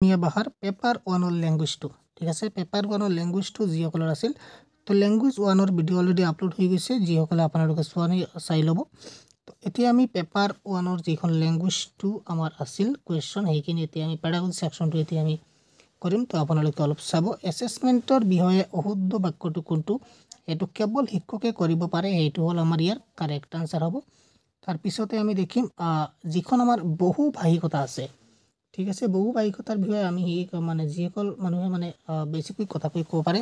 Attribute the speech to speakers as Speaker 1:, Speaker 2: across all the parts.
Speaker 1: অসমীয়া ভাষাৰ পেপাৰ 1 লেংগুৱেজটো ঠিক আছে পেপাৰ 1 লেংগুৱেজটো যিসকলৰ আছিল তো লেংগুৱেজ 1 ভিডিঅ' অলৰেডি আপলোড হৈ গৈছে যিসকলে আপোনালোকে চাই ল'ব তো এতিয়া আমি পেপাৰ 1 যিখন লেংগুৱেজটো আমাৰ আছিল কুৱেশ্যন সেইখিনি এতিয়া আমি পেডাগজি সেকশনটো এতিয়া আমি কৰিম তো আপোনালোকে অলপ চাব এছেছমেণ্টৰ বিষয়ে অশুদ্ধ বাক্যটো কোনটো এইটো কেৱল শিক্ষকে কৰিব পাৰে এইটো হ'ল আমাৰ ইয়াৰ কাৰেক্ট আনসাৰ হ'ব তাৰপিছতে আমি দেখিম যিখন আমাৰ বহু ভাষিকতা আছে ঠিক আছে বহু ভাষিকতাৰ বিষয়ে আমি মানে যিসকল মানুহে মানে বেছিকৈ কথা ক'ব পাৰে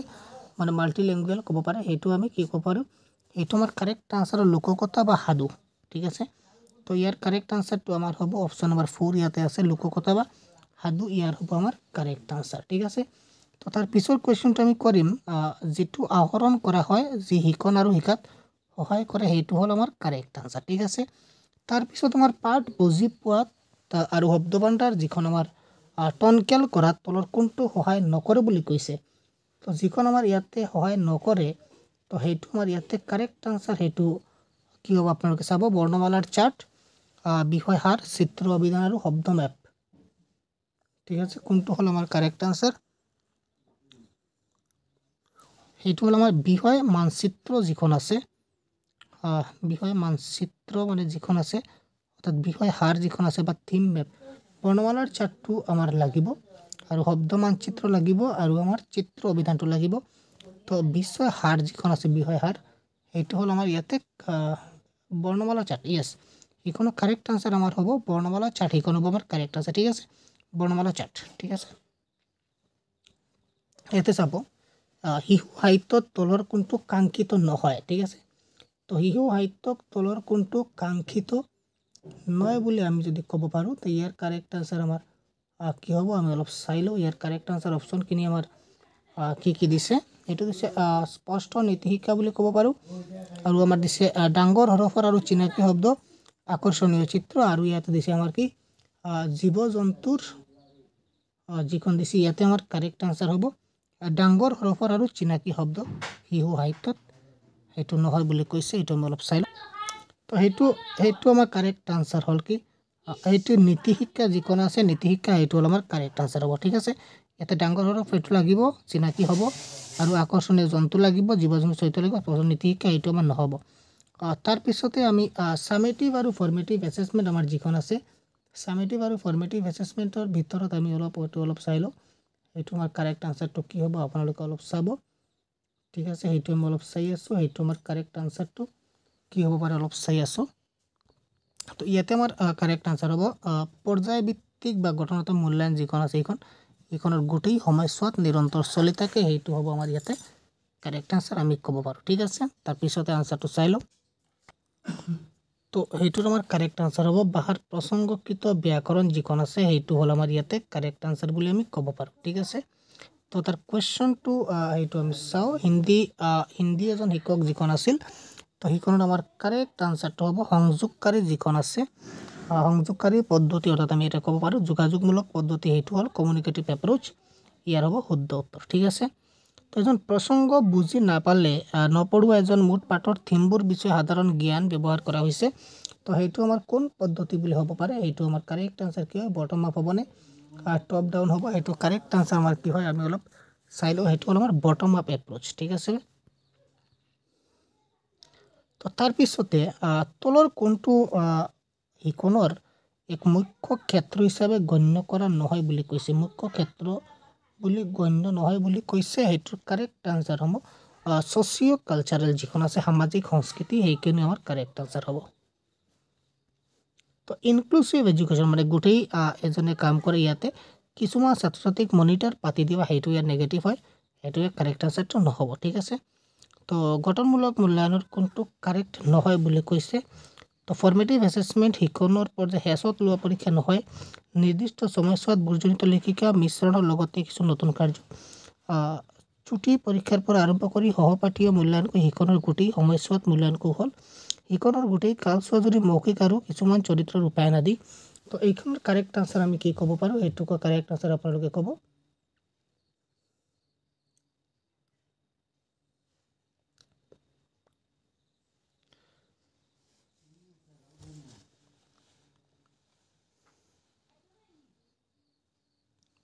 Speaker 1: মানে মাল্টি লেংগুৱেজ ক'ব পাৰে সেইটো আমি কি ক'ব পাৰোঁ এইটো আমাৰ কাৰেক্ট আনসাৰ লোককথা বা সাধু ঠিক আছে তো ইয়াৰ কাৰেক্ট আনসাৰটো আমাৰ হ'ব অপশ্যন নম্বৰ 4 ইয়াতে আছে লোককথা বা সাধু ইয়াৰ হ'ব আমাৰ কাৰেক্ট আনসাৰ ঠিক আছে তো তাৰ পিছৰ কুৱেশ্যনটো আমি কৰিম যেটো আহৰণ কৰা হয় যি শিকন আৰু শিকাত সহায় কৰে সেইটো হ'ল আমাৰ কাৰেক্ট আনসাৰ ঠিক আছে তাৰ পিছত আমাৰ পাঠ বুজি পোৱাত আৰু শব্দভাণ্ডাৰ যিখন আমাৰ টনকেল কৰাত তলৰ কোনটো সহায় নকৰে বুলি কৈছে তো যিখন আমাৰ ইয়াতে সহায় নকৰে তো সেইটো আমাৰ ইয়াতে কাৰেক্ট আনসাৰ সেইটো কি হ'ব আপোনালোকে চাব বৰ্ণমালাৰ চাৰ্ট বিষয় হাৰ চিত্ৰ অভিধান আৰু শব্দ মেপ ঠিক আছে কোনটো হ'ল আমাৰ কাৰেক্ট আনসাৰ সেইটো হ'ল আমাৰ বিষয় মানচিত্ৰ যিখন আছে বিষয় মানচিত্ৰ মানে যিখন আছে অৰ্থাৎ বিষয় হাৰ যিখন আছে বা থিম মেপ বৰ্ণমালাৰ চাৰ্টটো আমাৰ লাগিব আৰু শব্দ মানচিত্ৰ লাগিব আৰু আমাৰ চিত্ৰ অভিধানটো লাগিব তো বিষয় হাৰ যিখন আছে বিষয় হাৰ সেইটো হ'ল আমাৰ ইয়াতে বৰ্ণমালা চাৰ্ট ইয়েছ এইখনৰ কাৰেক্ট আনসাৰ আমাৰ হ'ব বৰ্ণমালা চাৰ্ট এইখন হ'ব আমাৰ কাৰেক্ট আনসাৰ ঠিক আছে বৰ্ণমালা চাৰ্ট ঠিক আছে ইয়াতে চাব শিশু সাহিত্যত তলৰ কোনটো কাংক্ষিত নহয় ঠিক আছে তো শিশু সাহিত্যক তলৰ কোনটো কাংক্ষিত নহয় বুলি আমি যদি ক'ব পাৰোঁ তো ইয়াৰ কাৰেক্ট আনসাৰ আমাৰ কি হ'ব আমি অলপ চাই লওঁ ইয়াৰ কাৰেক্ট আনসাৰ অপশ্যনখিনি আমাৰ কি দিছে এইটো দিছে স্পষ্ট নীতি শিক্ষা বুলি ক'ব পাৰোঁ আৰু আমাৰ দিছে ডাঙৰ হৰফৰ আৰু চিনাকি শব্দ আকৰ্ষণীয় চিত্ৰ আৰু ইয়াতে দিছে আমাৰ কি জীৱ জন্তুৰ যিখন দিছে ইয়াতে আমাৰ কাৰেক্ট আনসাৰ হ'ব ডাঙৰ হৰফৰ আৰু চিনাকি শব্দ শিশু সাহিত্যত সেইটো নহয় বুলি কৈছে এইটো আমি অলপ চাই লওঁ তো সেইটো আমাৰ কাৰেক্ট আনসাৰ হ'ল কি এইটো নীতি শিক্ষা যিখন আছে নীতি শিক্ষা সেইটো হ'ল আমাৰ কাৰেক্ট আনসাৰ হ'ব ঠিক আছে ইয়াতে ডাঙৰ হৰফ সেইটো লাগিব চিনাকি হ'ব আৰু আকৰ্ষণীয় জন্তু লাগিব জীৱ জন্তু চৰিত্ৰ লাগিব নীতি শিক্ষা সেইটো আমাৰ নহ'ব তাৰপিছতে আমি সামেটিভ আৰু ফৰ্মেটিভ এছেছমেণ্ট আমাৰ যিখন আছে সামেটিভ আৰু ফৰ্মেটিভ এছেছমেণ্টৰ ভিতৰত আমি অলপ চাই লওঁ সেইটো আমাৰ কাৰেক্ট আনসাৰটো কি হ'ব আপোনালোকে অলপ চাব ঠিক আছে সেইটো আমি অলপ চাই আছোঁ সেইটো আমাৰ কাৰেক্ট আনসাৰটো কি হ'ব পাৰে অলপ চাই আছোঁ তো ইয়াতে আমাৰ কাৰেক্ট আনসাৰ হ'ব পৰ্যায়ভিত্তিক বা গঠনাত্মক মূল্যায়ন যিখন আছে এইখনৰ গোটেই সময়ছোৱাত নিৰন্তৰ চলি থাকে সেইটো হ'ব আমাৰ ইয়াতে কাৰেক্ট আনসাৰ আমি ক'ব পাৰোঁ ঠিক আছে তাৰপিছতে আনসাৰটো চাই লওঁ তো সেইটোৰ আমাৰ কাৰেক্ট আনসাৰ হ'ব ভাষাৰ প্ৰসংগকৃত ব্যাকৰণ যিখন আছে সেইটো হ'ল আমাৰ ইয়াতে কাৰেক্ট আনসাৰ বুলি আমি ক'ব পাৰোঁ ঠিক আছে তো তাৰ কুৱেশ্যনটো সেইটো আমি চাওঁ হিন্দী এজন শিক্ষক যিখন আছিল তো সেইখনত আমাৰ কাৰেক্ট আনসাৰটো হ'ব সংযোগকাৰী যিখন আছে সংযোগকাৰী পদ্ধতি অৰ্থাৎ আমি এটা ক'ব পাৰোঁ যোগাযোগমূলক পদ্ধতি সেইটো হ'ল কমিউনিকেটিভ এপ্ৰ'চ ইয়াৰ হ'ব শুদ্ধ উত্তৰ ঠিক আছে তো এজন প্ৰসংগ বুজি নাপালে নপঢ়োৱা এজন মুঠ পাঠৰ থিমবোৰ বিষয়ে সাধাৰণ জ্ঞান ব্যৱহাৰ কৰা হৈছে তো সেইটো আমাৰ কোন পদ্ধতি বুলি হ'ব পাৰে সেইটো আমাৰ কাৰেক্ট আনসাৰ কি হয় বটম আপ হ'বনে টপ ডাউন হ'ব সেইটো কাৰেক্ট আনসাৰ আমাৰ কি হয় আমি অলপ চাই লওঁ সেইটো হ'ল আমাৰ বটম আপ এপ্ৰ'চ ঠিক আছে তো তাৰপিছতে তলৰ কোনটো শিকনৰ এক মুখ্য ক্ষেত্ৰ হিচাপে গণ্য কৰা নহয় বুলি কৈছে মুখ্য ক্ষেত্ৰ বুলি গণ্য নহয় বুলি কৈছে সেইটোৰ কাৰেক্ট আনসাৰ হ'ব ছ'চিঅ' কালচাৰেল যিখন আছে সামাজিক সংস্কৃতি সেইখিনি আমাৰ কাৰেক্ট আনসাৰ হ'ব তো ইনক্লুচিভ এডুকেশ্যন মানে গোটেই এজনে কাম কৰে ইয়াতে কিছুমান ছাত্ৰ ছাত্ৰীক মনিটৰ পাতি দিয়া সেইটো ইয়াত নেগেটিভ হয় সেইটোৱে কাৰেক্ট আনসাৰটো নহ'ব ঠিক আছে তো গঠনমূলক মূল্যায়নৰ কোনটো কাৰেক্ট নহয় বুলি কৈছে তো ফৰ্মেটিভ এছেছমেণ্ট শিকনৰ পৰ্যায় হেচত লোৱা পৰীক্ষা নহয় নিৰ্দিষ্ট সময়ছোৱাত বুজনিত লেখিকা মিশ্ৰণৰ লগতে কিছু নতুন কাৰ্য ছুটি পৰীক্ষাৰ পৰা আৰম্ভ কৰি সহপাঠীয় মূল্যায়ন কৰি শিকনৰ গোটেই সময়ছোৱাত মূল্যায়ন কৌশল শিকনৰ গোটেই কালছোৱা যদি মৌখিক আৰু কিছুমান চৰিত্ৰৰ ৰূপায়ণ আদি তো এইখনৰ কাৰেক্ট আনসাৰ আমি কি ক'ব পাৰোঁ এইটোকে কাৰেক্ট আনসাৰ আপোনালোকে ক'ব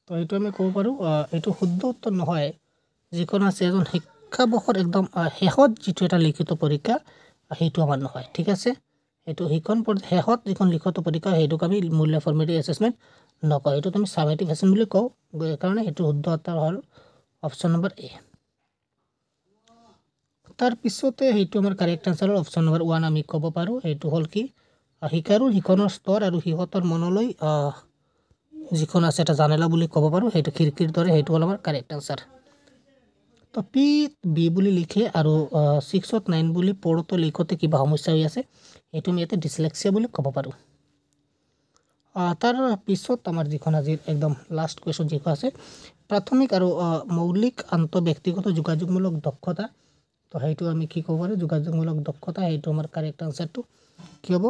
Speaker 1: তো এইটো আমি ক'ব পাৰোঁ এইটো শুদ্ধ উত্তৰ নহয়, যিখন আছে এজন শিক্ষাবৰ্ষৰ একদম শেষত যিটো এটা লিখিত পৰীক্ষা সেইটো আমাৰ নহয়, ঠিক আছে। এইটো সেইখন শেষত যিখন লিখিত পৰীক্ষা সেইটোক আমি মূল্য ফৰ্মেটিভ এছেছমেণ্ট নকওঁ, এইটোত আমি ছামেটিভ এছেছমেণ্ট বুলি কওঁ। সেইকাৰণে সেইটো শুদ্ধ উত্তৰ হ'ল অপশ্যন নম্বৰ এ। তাৰপিছতে সেইটো আমাৰ কাৰেক্ট আনচাৰ হ'ল অপশ্যন নম্বৰ 1 আমি ক'ব পাৰোঁ। সেইটো হ'ল কি শিকাৰুৰ শিক্ষণৰ স্তৰ আৰু সিহঁতৰ মনলৈ যিখন আছে এটা জানেলা বুলি ক'ব পাৰোঁ, সেইটো খিৰিকীৰ দৰে, সেইটো হ'ল আমাৰ কাৰেক্ট আনচাৰ। তো পি বি বুলি লিখে আৰু 6ত 9 বুলি পঢ়োঁতে লিখোঁতে কিবা সমস্যা হৈ আছে, সেইটো আমি ইয়াতে ডিছলেক্সিয়া বুলি ক'ব পাৰোঁ। তাৰ পিছত আমাৰ যিখন আজিৰ একদম লাষ্ট কুৱেশ্যন যিখন আছে প্ৰাথমিক আৰু মৌলিক আন্তঃব্যক্তিগত যোগাযোগমূলক দক্ষতা, তো সেইটো আমি কি ক'ব পাৰোঁ যোগাযোগমূলক দক্ষতা, সেইটো আমাৰ কাৰেক্ট আনচাৰটো কি হ'ব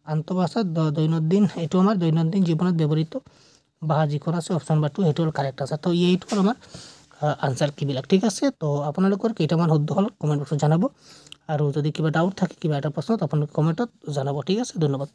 Speaker 1: আন্তঃভাষাত দৈনন্দিন, এইটো আমাৰ দৈনন্দিন জীৱনত ব্যৱহৃত ভাষা যিখন আছে অপশ্যন নম্বৰ 2 সেইটো হ'ল কাৰেক্ট আনচাৰ। তো এইটো হ'ল আমাৰ আনচাৰ কিবিলাক, ঠিক আছে। তো আপোনালোকৰ কেইটামান শুদ্ধ হ'ল কমেণ্ট বক্সত জনাব, আৰু যদি কিবা ডাউট থাকে কিবা এটা প্ৰশ্নত আপোনালোকে কমেণ্টত জনাব, ঠিক আছে। ধন্যবাদ।